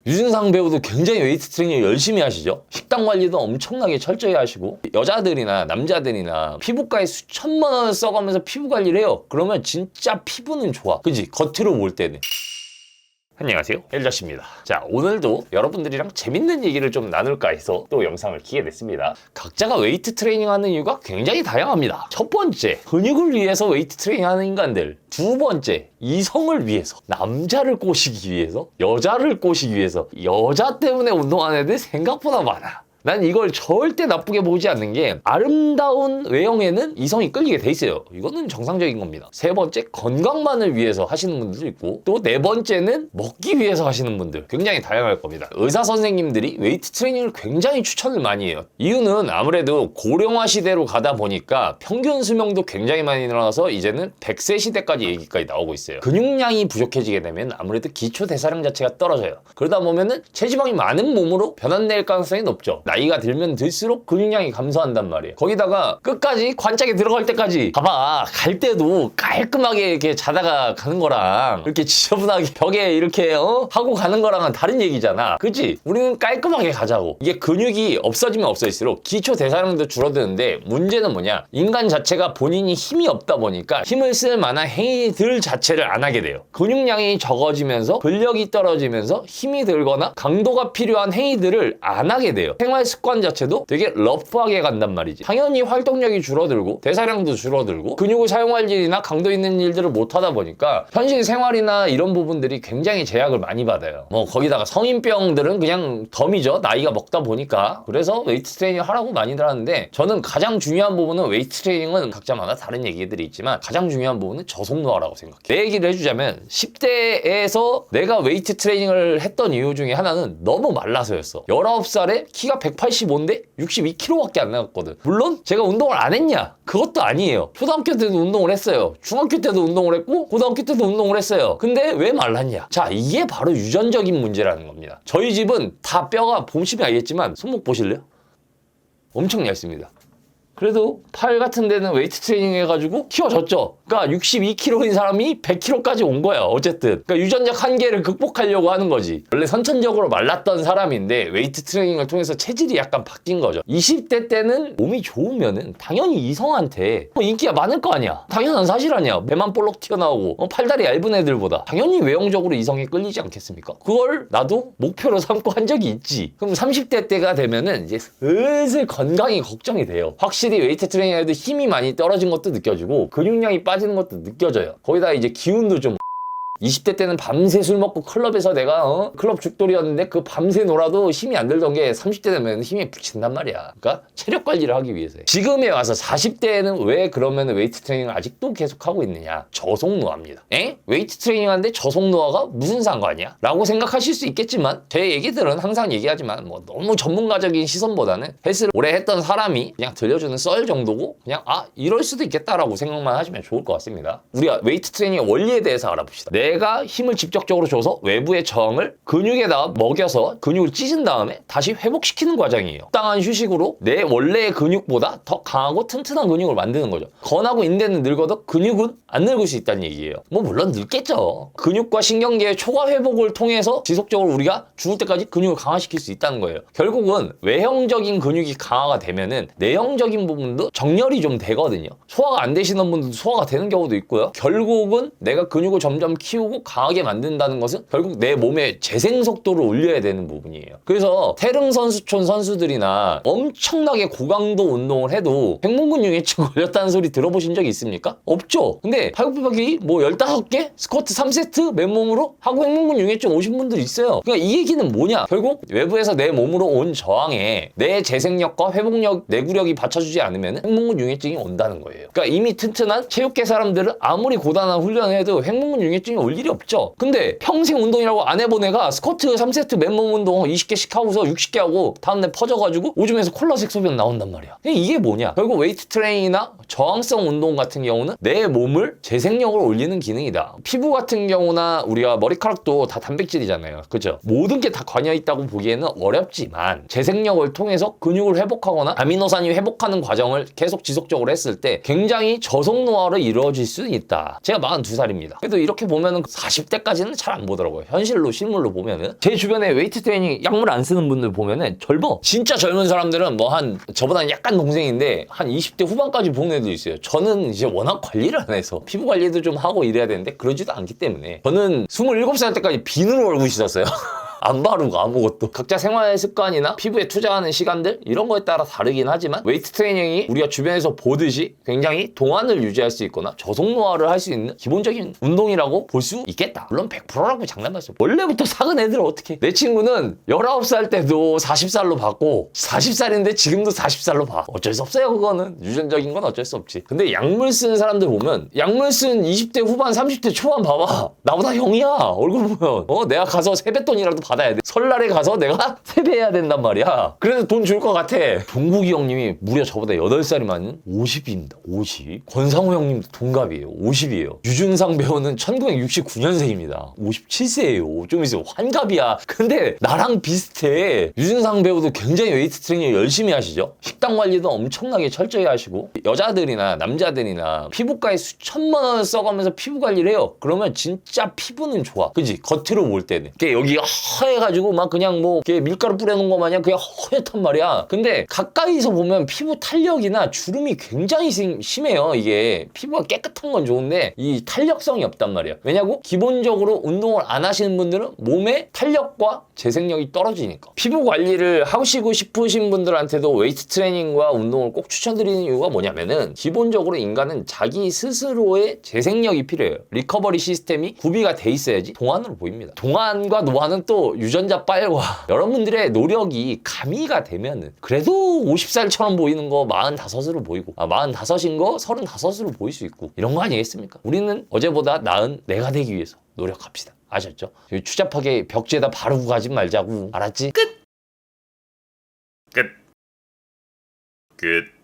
유준상 배우도 굉장히 웨이트 트레이닝 열심히 하시죠. 식단 관리도 엄청나게 철저히 하시고 여자들이나 남자들이나 피부과에 수천만 원을 써가면서 피부 관리를 해요. 그러면 진짜 피부는 좋아. 그치? 겉으로 볼 때는. 안녕하세요, 엘저씨입니다. 자, 오늘도 여러분들이랑 재밌는 얘기를 좀 나눌까 해서 또 영상을 키게 됐습니다. 각자가 웨이트 트레이닝 하는 이유가 굉장히 다양합니다. 첫 번째, 근육을 위해서 웨이트 트레이닝 하는 인간들. 두 번째, 이성을 위해서, 남자를 꼬시기 위해서, 여자를 꼬시기 위해서. 여자 때문에 운동하는 애들 생각보다 많아. 난 이걸 절대 나쁘게 보지 않는 게 아름다운 외형에는 이성이 끌리게 돼 있어요. 이거는 정상적인 겁니다. 세 번째, 건강만을 위해서 하시는 분들도 있고, 또 네 번째는 먹기 위해서 하시는 분들 굉장히 다양할 겁니다. 의사 선생님들이 웨이트 트레이닝을 굉장히 추천을 많이 해요. 이유는 아무래도 고령화 시대로 가다 보니까 평균 수명도 굉장히 많이 늘어나서 이제는 100세 시대까지 얘기까지 나오고 있어요. 근육량이 부족해지게 되면 아무래도 기초 대사량 자체가 떨어져요. 그러다 보면은 체지방이 많은 몸으로 변환될 가능성이 높죠. 나이가 들면 들수록 근육량이 감소한단 말이에요. 거기다가 끝까지 관짝에 들어갈 때까지 봐봐, 갈 때도 깔끔하게 이렇게 자다가 가는 거랑 이렇게 지저분하게 벽에 이렇게 하고 가는 거랑은 다른 얘기잖아. 그치? 우리는 깔끔하게 가자고. 이게 근육이 없어지면 없어질수록 기초 대사량도 줄어드는데, 문제는 뭐냐, 인간 자체가 본인이 힘이 없다 보니까 힘을 쓸 만한 행위들 자체를 안 하게 돼요. 근육량이 적어지면서 근력이 떨어지면서 힘이 들거나 강도가 필요한 행위들을 안 하게 돼요. 생활 습관 자체도 되게 러프하게 간단 말이지. 당연히 활동력이 줄어들고 대사량도 줄어들고 근육을 사용할 일이나 강도 있는 일들을 못 하다 보니까 현실 생활이나 이런 부분들이 굉장히 제약을 많이 받아요. 뭐 거기다가 성인병들은 그냥 덤이죠. 나이가 먹다 보니까. 그래서 웨이트 트레이닝 하라고 많이들 하는데, 저는 가장 중요한 부분은, 웨이트 트레이닝은 각자마다 다른 얘기들이 있지만 가장 중요한 부분은 저속노화라고 생각해요. 내 얘기를 해주자면 10대에서 내가 웨이트 트레이닝을 했던 이유 중에 하나는 너무 말라서였어. 19살에 키가 185인데 62kg밖에 안 나갔거든. 물론 제가 운동을 안 했냐? 그것도 아니에요. 초등학교 때도 운동을 했어요. 중학교 때도 운동을 했고 고등학교 때도 운동을 했어요. 근데 왜 말랐냐? 자, 이게 바로 유전적인 문제라는 겁니다. 저희 집은 다 뼈가, 보시면 알겠지만 손목 보실래요? 엄청 얇습니다. 그래도 팔 같은 데는 웨이트 트레이닝 해가지고 키워졌죠. 그러니까 62kg인 사람이 100kg까지 온 거야. 어쨌든. 그러니까 유전적 한계를 극복하려고 하는 거지. 원래 선천적으로 말랐던 사람인데 웨이트 트레이닝을 통해서 체질이 약간 바뀐 거죠. 20대 때는 몸이 좋으면은 당연히 이성한테 인기가 많을 거 아니야. 당연한 사실 아니야. 배만 볼록 튀어나오고 팔다리 얇은 애들보다 당연히 외형적으로 이성에 끌리지 않겠습니까? 그걸 나도 목표로 삼고 한 적이 있지. 그럼 30대 때가 되면은 이제 슬슬 건강이 걱정이 돼요. 확실히 웨이트 트레이닝 해도 힘이 많이 떨어진 것도 느껴지고 근육량이 빠지는 것도 느껴져요. 거기다 이제 기운도 좀, 20대 때는 밤새 술 먹고 클럽에서 내가 클럽 죽돌이었는데 그 밤새 놀아도 힘이 안 들던 게 30대 되면 힘이 붙인단 말이야. 그러니까 체력 관리를 하기 위해서. 지금에 와서 40대에는 왜 그러면 웨이트 트레이닝을 아직도 계속 하고 있느냐? 저속노화입니다. 웨이트 트레이닝 하는데 저속노화가 무슨 상관이야? 라고 생각하실 수 있겠지만, 제 얘기들은 항상 얘기하지만 뭐 너무 전문가적인 시선보다는 헬스를 오래 했던 사람이 그냥 들려주는 썰 정도고, 그냥 이럴 수도 있겠다라고 생각만 하시면 좋을 것 같습니다. 우리가 웨이트 트레이닝의 원리에 대해서 알아봅시다. 내가 힘을 직접적으로 줘서 외부의 저항을 근육에다가 먹여서 근육을 찢은 다음에 다시 회복시키는 과정이에요. 적당한 휴식으로 내 원래의 근육보다 더 강하고 튼튼한 근육을 만드는 거죠. 건하고 인대는 늙어도 근육은 안 늙을 수 있다는 얘기예요. 뭐 물론 늙겠죠. 근육과 신경계의 초과 회복을 통해서 지속적으로 우리가 죽을 때까지 근육을 강화시킬 수 있다는 거예요. 결국은 외형적인 근육이 강화가 되면은 내형적인 부분도 정렬이 좀 되거든요. 소화가 안 되시는 분들도 소화가 되는 경우도 있고요. 결국은 내가 근육을 점점 키우고 강하게 만든다는 것은 결국 내 몸의 재생 속도를 올려야 되는 부분이에요. 그래서 태릉 선수촌 선수들이나 엄청나게 고강도 운동을 해도 백문근육염 걸렸다는 소리 들어보신 적 있습니까? 없죠. 근데 팔굽혀펴기 뭐 15개 스쿼트 3세트 맨몸으로 하고 백문근육염 오신 분들 있어요. 그러니까 이 얘기는 뭐냐? 결국 외부에서 내 몸으로 온 저항에 내 재생력과 회복력, 내구력이 받쳐주지 않으면 백문근육염이 온다는 거예요. 그러니까 이미 튼튼한 체육계 사람들은 아무리 고단한 훈련을 해도 백문근육염이 올 일이 없죠. 근데 평생 운동이라고 안 해본 애가 스쿼트 3세트 맨몸 운동 20개씩 하고서 60개 하고 다음날 퍼져가지고 오줌에서 콜라색 소변 나온단 말이야. 이게 뭐냐? 결국 웨이트 트레이닝이나 저항성 운동 같은 경우는 내 몸을 재생력을 올리는 기능이다. 피부 같은 경우나 우리가 머리카락도 다 단백질이잖아요. 그죠? 모든 게 다 관여 있다고 보기에는 어렵지만 재생력을 통해서 근육을 회복하거나 아미노산이 회복하는 과정을 계속 지속적으로 했을 때 굉장히 저속노화로 이루어질 수 있다. 제가 42살입니다. 그래도 이렇게 보면 보면은 40대까지는 잘 안 보더라고요. 현실로 실물로 보면은. 제 주변에 웨이트 트레이닝 약물 안 쓰는 분들 보면은 젊어. 진짜 젊은 사람들은 뭐 한 저보다는 약간 동생인데 한 20대 후반까지 본 애도 있어요. 저는 이제 워낙 관리를 안 해서 피부 관리도 좀 하고 이래야 되는데 그러지도 않기 때문에 저는 27살 때까지 비누로 얼굴 씻었어요. 안 바르고 아무것도. 각자 생활 습관이나 피부에 투자하는 시간들 이런 거에 따라 다르긴 하지만 웨이트 트레이닝이 우리가 주변에서 보듯이 굉장히 동안을 유지할 수 있거나 저속 노화를 할 수 있는 기본적인 운동이라고 볼 수 있겠다. 물론 100%라고 장난하죠. 원래부터 작은 애들은 어떻게. 내 친구는 19살 때도 40살로 봤고 40살인데 지금도 40살로 봐. 어쩔 수 없어요. 그거는 유전적인 건 어쩔 수 없지. 근데 약물 쓰는 사람들 보면 약물 쓴 20대 후반 30대 초반 봐봐. 나보다 형이야. 얼굴 보면 내가 가서 세뱃돈이라도 받아야 돼. 설날에 가서 내가 세배해야 된단 말이야. 그래서 돈 줄 것 같아. 종국이 형님이 무려 저보다 8살이 많은 50입니다. 50. 권상우 형님도 동갑이에요. 50이에요. 유준상 배우는 1969년생입니다. 57세예요. 좀 있으면 환갑이야. 근데 나랑 비슷해. 유준상 배우도 굉장히 웨이트 트레이닝 열심히 하시죠. 식단 관리도 엄청나게 철저히 하시고 여자들이나 남자들이나 피부과에 수천만 원을 써가면서 피부 관리를 해요. 그러면 진짜 피부는 좋아. 그지? 겉으로 볼 때는. 여기가 허해가지고 막 그냥 뭐 밀가루 뿌려놓은 거 마냥 그냥 허옇단 말이야. 근데 가까이서 보면 피부 탄력이나 주름이 굉장히 심해요. 이게 피부가 깨끗한 건 좋은데 이 탄력성이 없단 말이야. 왜냐고? 기본적으로 운동을 안 하시는 분들은 몸에 탄력과 재생력이 떨어지니까. 피부 관리를 하시고 싶으신 분들한테도 웨이트 트레이닝과 운동을 꼭 추천드리는 이유가 뭐냐면은 기본적으로 인간은 자기 스스로의 재생력이 필요해요. 리커버리 시스템이 구비가 돼 있어야지 동안으로 보입니다. 동안과 노안은 또 유전자 빨과 여러분들의 노력이 가미가 되면은 그래도 50살처럼 보이는 거 45으로 보이고 45인 거 35으로 보일 수 있고 이런 거 아니겠습니까? 우리는 어제보다 나은 내가 되기 위해서 노력합시다. 아셨죠? 추잡하게 벽지에다 바르고 가지 말자고. 알았지? 끝! 끝.